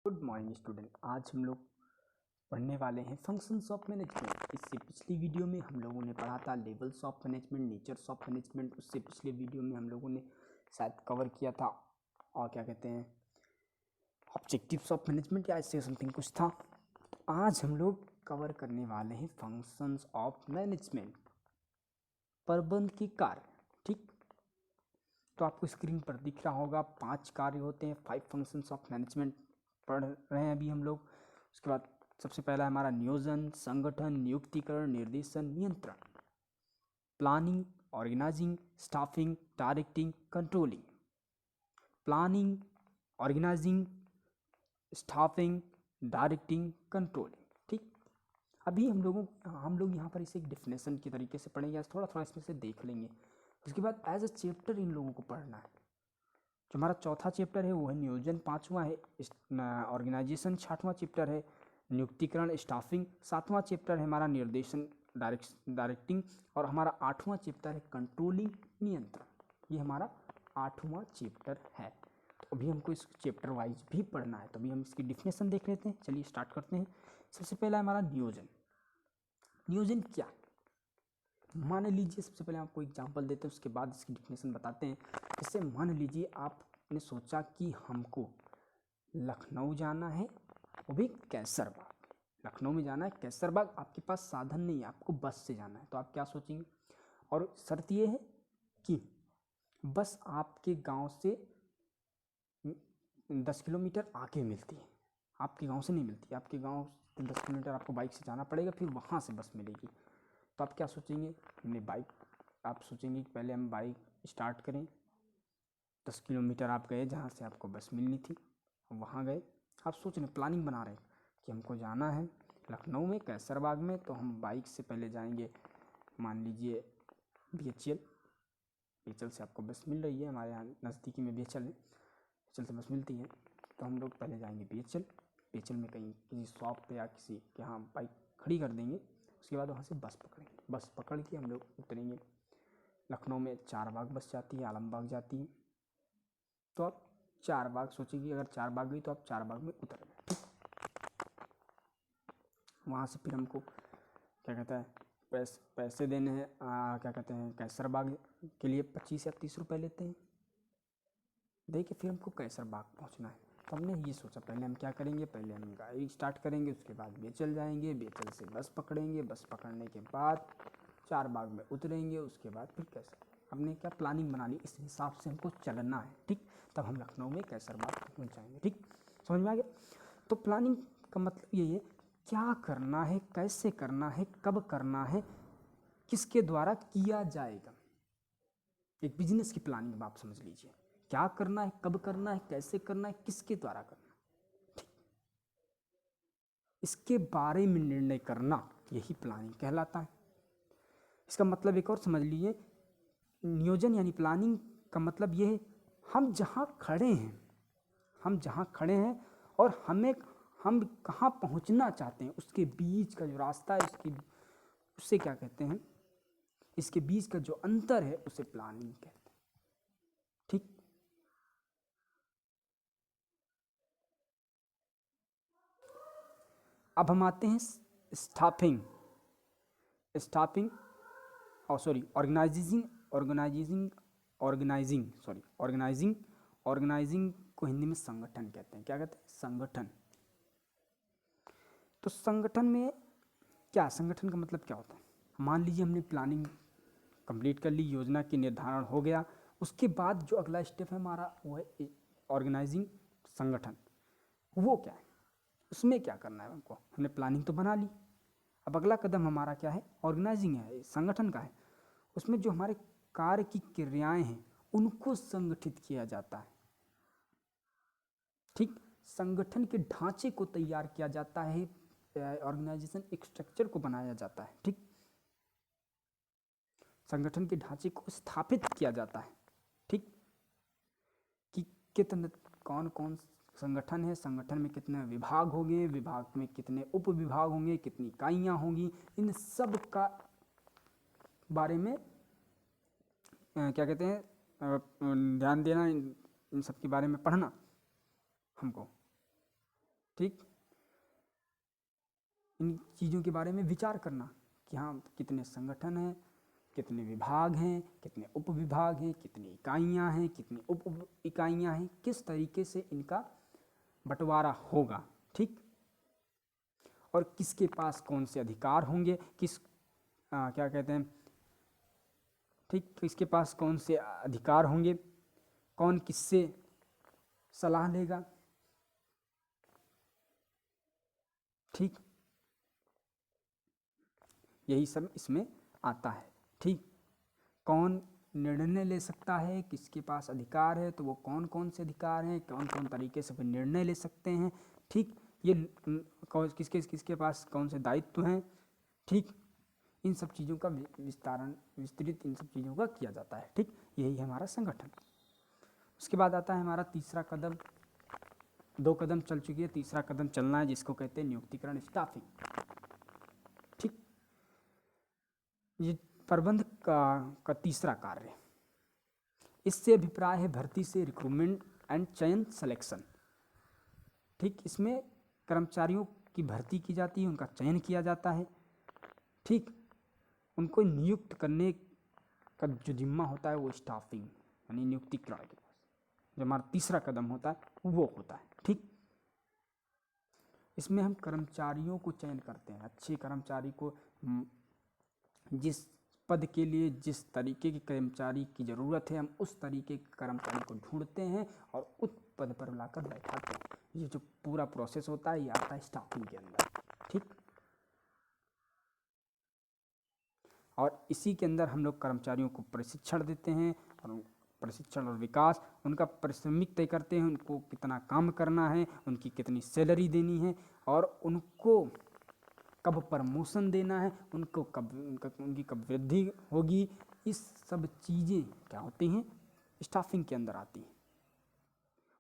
Good morning student. आज हम लोग पढ़ने वाले हैं फंक्शंस ऑफ मैनेजमेंट। इससे पिछली वीडियो में हम लोगों ने पढ़ा था levels of management, natures of management. उससे पिछले वीडियो में हम लोगों ने शायद कवर किया था और क्या कहते हैं ऑब्जेक्टिव्स ऑफ मैनेजमेंट या ऐसे समथिंग कुछ था। आज हम लोग कवर करने वाले हैं फंक्शंस ऑफ मैनेजमेंट, प्रबंध के कार्य। ठीक, तो आपको स्क्रीन पर दिख रहा होगा 5 कार्य होते हैं, 5 फंक्शंस ऑफ मैनेजमेंट पढ़ रहे हैं अभी हम लोग। उसके बाद सबसे पहला है हमारा नियोजन, संगठन, नियुक्तिकरण, निर्देशन, नियंत्रण, planning, organising, staffing, directing, controlling. Planning, organising, staffing, directing, controlling. ठीक, अभी हम लोग यहाँ पर इसे एक डेफिनेशन के तरीके से पढ़ेंगे, थोड़ा थोड़ा इसमें से देख लेंगे। उसके बाद एज अ चैप्टर इन लोगों को पढ़ना है। जो हमारा चौथा चैप्टर है वो है नियोजन, 5वां है ऑर्गेनाइजेशन, 6वां चैप्टर है नियुक्तिकरण स्टाफिंग, 7वां चैप्टर है हमारा निर्देशन डायरेक्टिंग, और हमारा 8वां चैप्टर है कंट्रोलिंग नियंत्रण। ये हमारा 8वां चैप्टर है। तो अभी हमको इस चैप्टर वाइज भी पढ़ना है, तो अभी हम इसकी डिफिनेशन देख लेते हैं। चलिए स्टार्ट करते हैं। सबसे पहला है हमारा नियोजन। नियोजन क्या है? मान लीजिए, सबसे पहले आपको एग्जांपल देते हैं, उसके बाद इसकी डिफिनेशन बताते हैं। जैसे मान लीजिए आपने सोचा कि हमको लखनऊ जाना है, वो भी कैसरबाग। लखनऊ में जाना है कैसरबाग, आपके पास साधन नहीं है, आपको बस से जाना है, तो आप क्या सोचेंगे? और शर्त ये है कि बस आपके गांव से 10 किलोमीटर आगे मिलती है, आपके गांव से नहीं मिलती। आपके गांव से 10 किलोमीटर आपको बाइक से जाना पड़ेगा, फिर वहाँ से बस मिलेगी। तो आप क्या सोचेंगे? हमने बाइक, आप सोचेंगे कि पहले हम बाइक स्टार्ट करें। 10 किलोमीटर आप गए जहाँ से आपको बस मिलनी थी, वहाँ गए। आप सोच रहे, प्लानिंग बना रहे कि हमको जाना है लखनऊ में कैसरबाग में, तो हम बाइक से पहले जाएंगे, मान लीजिए BHL। BHL से आपको बस मिल रही है, हमारे यहाँ नज़दीकी में BHL है, BHL से बस मिलती है। तो हम लोग पहले जाएंगे BHL में कहीं किसी शॉप पे या किसी के यहाँ बाइक खड़ी कर देंगे। उसके बाद वहाँ से बस पकड़ेंगे। बस पकड़ के हम लोग उतरेंगे। लखनऊ में 4 बाग बस जाती है, आलमबाग जाती है। तो आप 4 बाग सोचेंगे, अगर 4 बाग गई तो आप 4 बाग में उतर गए। ठीक, वहाँ से फिर हमको क्या कहता है पैसे देने हैं, क्या कहते हैं कैसरबाग के लिए 25 या 30 रुपये लेते हैं। देखिए फिर हमको कैसरबाग पहुँचना है, तो हमने ये सोचा पहले हम क्या करेंगे, पहले हम गाड़ी स्टार्ट करेंगे, उसके बाद BHL जाएंगे, BHL से बस पकड़ेंगे, बस पकड़ने के बाद 4 बाग में उतरेंगे, उसके बाद फिर कैसर। हमने क्या प्लानिंग बना ली, इस हिसाब से हमको चलना है। ठीक, तब हम लखनऊ में कैसरबाग पहुँच जाएंगे। ठीक, समझ में आ गया? तो प्लानिंग का मतलब ये है, क्या करना है, कैसे करना है, कब करना है, किसके द्वारा किया जाएगा। एक बिजनेस की प्लानिंग आप समझ लीजिए, क्या करना है, कब करना है, कैसे करना है, किसके द्वारा करना है। ठीक, इसके बारे में निर्णय करना, यही प्लानिंग कहलाता है। इसका मतलब एक और समझ लीजिए, नियोजन यानी प्लानिंग का मतलब ये है, हम जहाँ खड़े हैं और हम कहाँ पहुँचना चाहते हैं, उसके बीच का जो रास्ता है, उससे क्या कहते हैं, इसके बीच का जो अंतर है उसे प्लानिंग कहते हैं। ठीक, अब हम आते हैं स्टाफिंग ऑर्गेनाइजिंग को हिंदी में संगठन कहते हैं। क्या कहते हैं? संगठन। तो संगठन में क्या, संगठन का मतलब क्या होता है? मान लीजिए हमने प्लानिंग कंप्लीट कर ली, योजना की निर्धारण हो गया, उसके बाद जो अगला स्टेप है हमारा वो है ऑर्गेनाइजिंग, संगठन। वो क्या है, उसमें क्या करना है हमको? हमने प्लानिंग तो बना ली, अब अगला कदम हमारा क्या है? ऑर्गेनाइजिंग है, संगठन का है। उसमें जो हमारे कार्य की क्रियाएं हैं उनको संगठित किया जाता है। ठीक, संगठन के ढांचे को तैयार किया जाता है, ऑर्गेनाइजेशन एक स्ट्रक्चर को बनाया जाता है। ठीक, संगठन के ढांचे को स्थापित किया जाता है। ठीक, कि कितने कौन कौन संगठन है, संगठन में कितने विभाग होंगे, विभाग में कितने उप विभाग होंगे, कितनी इकाइयाँ होंगी, इन सब का बारे में क्या कहते हैं ध्यान देना, इन सब के बारे में पढ़ना हमको। ठीक, इन चीज़ों के बारे में विचार करना कि हाँ कितने संगठन हैं, कितने विभाग हैं, कितने उप विभाग हैं, कितनी इकाइयाँ हैं, कितनी उप इकाइयाँ हैं, किस तरीके से इनका बंटवारा होगा, ठीक, और किसके पास कौन से अधिकार होंगे, क्या कहते हैं, ठीक, किसके पास कौन से अधिकार होंगे, कौन किससे सलाह लेगा, ठीक, यही सब इसमें आता है, ठीक, कौन निर्णय ले सकता है, किसके पास अधिकार है, तो वो कौन कौन से अधिकार हैं, कौन कौन तरीके से वे निर्णय ले सकते हैं, ठीक, ये किसके किसके पास कौन से दायित्व हैं, ठीक, इन सब चीज़ों का विस्तृत इन सब चीज़ों का किया जाता है, ठीक, यही है हमारा संगठन। उसके बाद आता है हमारा तीसरा कदम, 2 कदम चल चुकी है, तीसरा कदम चलना है जिसको कहते हैं नियुक्तिकरण, स्टाफिंग, ठीक, ये प्रबंध का तीसरा कार्य। इससे अभिप्राय है भर्ती से रिक्रूटमेंट एंड चयन सिलेक्शन, ठीक, इसमें कर्मचारियों की भर्ती की जाती है, उनका चयन किया जाता है, ठीक, उनको नियुक्त करने का जो जिम्मा होता है वो स्टाफिंग यानी नियुक्तिकरण के पास, जो हमारा तीसरा कदम होता है वो होता है, ठीक, इसमें हम कर्मचारियों को चयन करते हैं, अच्छे कर्मचारी को जिस पद के लिए जिस तरीके के कर्मचारी की ज़रूरत है हम उस तरीके के कर्मचारी को ढूंढते हैं और उस पद पर लाकर बैठाते हैं। ये जो पूरा प्रोसेस होता है ये आता है स्टाफिंग के अंदर, ठीक, और इसी के अंदर हम लोग कर्मचारियों को प्रशिक्षण देते हैं और प्रशिक्षण और विकास, उनका पारिश्रमिक तय करते हैं, उनको कितना काम करना है, उनकी कितनी सैलरी देनी है और उनको कब प्रमोशन देना है, उनको उनकी कब वृद्धि होगी, इस सब चीज़ें क्या होती हैं स्टाफिंग के अंदर आती हैं।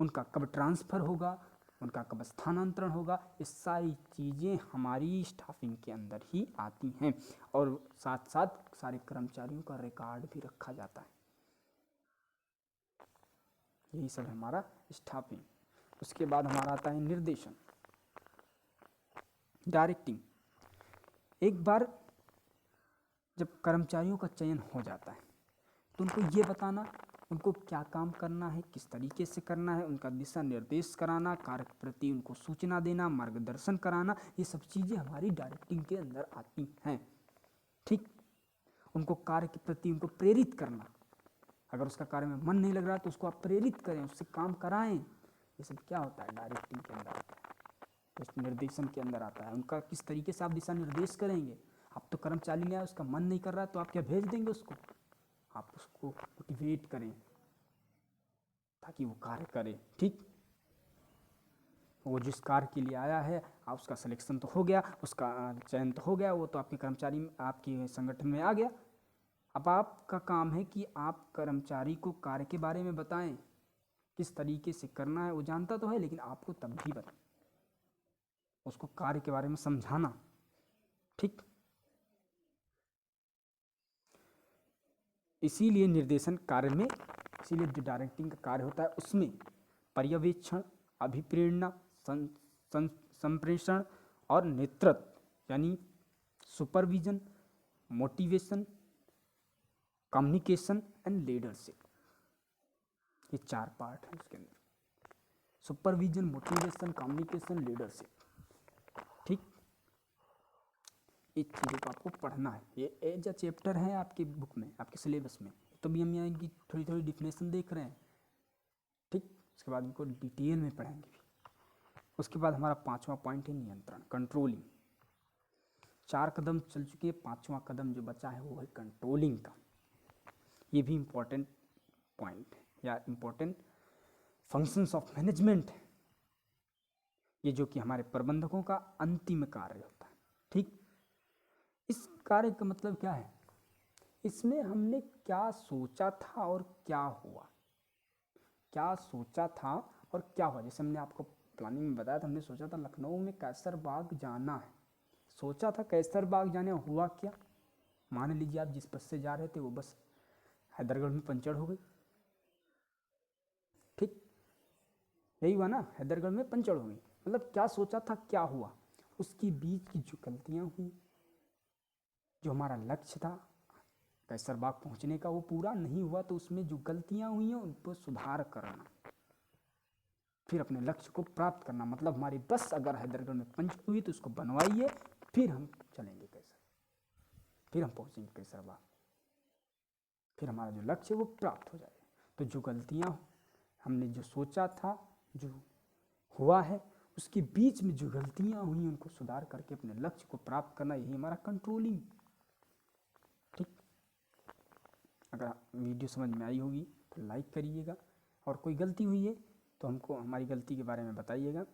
उनका कब ट्रांसफ़र होगा, उनका कब स्थानांतरण होगा, ये सारी चीज़ें हमारी स्टाफिंग के अंदर ही आती हैं और साथ साथ सारे कर्मचारियों का रिकॉर्ड भी रखा जाता है। यही सब हमारा स्टाफिंग। उसके बाद हमारा आता है निर्देशन, डायरेक्टिंग। एक बार जब कर्मचारियों का चयन हो जाता है तो उनको ये बताना उनको क्या काम करना है, किस तरीके से करना है, उनका दिशा निर्देश कराना, कार्य के प्रति उनको सूचना देना, मार्गदर्शन कराना, ये सब चीज़ें हमारी डायरेक्टिंग के अंदर आती हैं, ठीक, उनको कार्य के प्रति उनको प्रेरित करना, अगर उसका कार्य में मन नहीं लग रहा तो उसको आप प्रेरित करें, उससे काम कराएं, ये सब क्या होता है डायरेक्टिंग के अंदर आता है, तो निर्देशन के अंदर आता है। उनका किस तरीके से आप दिशा निर्देश करेंगे, आप तो कर्मचारी ने उसका मन नहीं कर रहा है तो आप क्या भेज देंगे उसको, आप उसको मोटिवेट करें ताकि वो कार्य करे, ठीक, वो जिस कार्य के लिए आया है आप उसका सिलेक्शन तो हो गया, उसका चयन तो हो गया, वो तो आपके कर्मचारी आपके संगठन में आ गया। अब आपका काम है कि आप कर्मचारी को कार्य के बारे में बताएं, किस तरीके से करना है, वो जानता तो है लेकिन आपको तब भी बताएं, उसको कार्य के बारे में समझाना, ठीक, इसीलिए निर्देशन कार्य में, इसीलिए जो डायरेक्टिंग का कार्य होता है उसमें पर्यवेक्षण, अभिप्रेरणा, संप्रेषण और नेतृत्व यानी supervision, motivation, communication and leadership, ये 4 पार्ट हैं उसके अंदर, सुपरविजन, मोटिवेशन, कम्युनिकेशन, लीडरशिप, ठीक, इस चीज़ों को आपको पढ़ना है, ये एज अ चैप्टर है आपकी बुक में, आपके सिलेबस में, तो भी हम यहाँ इनकी थोड़ी थोड़ी डिफिनेशन देख रहे हैं, ठीक, उसके बाद इनको डिटेल में पढ़ेंगे भी। उसके बाद हमारा 5वां पॉइंट है नियंत्रण, कंट्रोलिंग। 4 कदम चल चुके हैं, 5वां कदम जो बचा है वो है कंट्रोलिंग का। ये भी इम्पोर्टेंट पॉइंट है या इम्पोर्टेंट फंक्शंस ऑफ मैनेजमेंट है, ये जो कि हमारे प्रबंधकों का अंतिम कार्य होता है, ठीक, इस कार्य का मतलब क्या है, इसमें हमने क्या सोचा था और क्या हुआ, क्या सोचा था और क्या हुआ। जैसे हमने आपको प्लानिंग में बताया था, हमने सोचा था लखनऊ में कैसरबाग जाना है, सोचा था कैसरबाग जाने, हुआ क्या, मान लीजिए आप जिस बस से जा रहे थे वो बस हैदरगढ़ में पंचर हो गई, ठीक, यही हुआ ना, हैदरगढ़ में पंचर हो गई, मतलब क्या सोचा था क्या हुआ, उसके बीच की जो गलतियाँ हुई, जो हमारा लक्ष्य था कैसरबाग पहुंचने का वो पूरा नहीं हुआ, तो उसमें जो गलतियाँ हुई हैं उन पर सुधार करना, फिर अपने लक्ष्य को प्राप्त करना। मतलब हमारी बस अगर हैदरगढ़ में पंचर हुई तो उसको बनवाइए, फिर हम चलेंगे कैसर, फिर हम पहुंचेंगे कैसरबाग, फिर हमारा जो लक्ष्य है वो प्राप्त हो जाएगा। तो जो गलतियाँ हमने जो सोचा था जो हुआ है, उसके बीच में जो गलतियाँ हुई उनको सुधार करके अपने लक्ष्य को प्राप्त करना, यही हमारा कंट्रोलिंग। ठीक, अगर वीडियो समझ में आई होगी तो लाइक करिएगा, और कोई गलती हुई है तो हमको हमारी गलती के बारे में बताइएगा।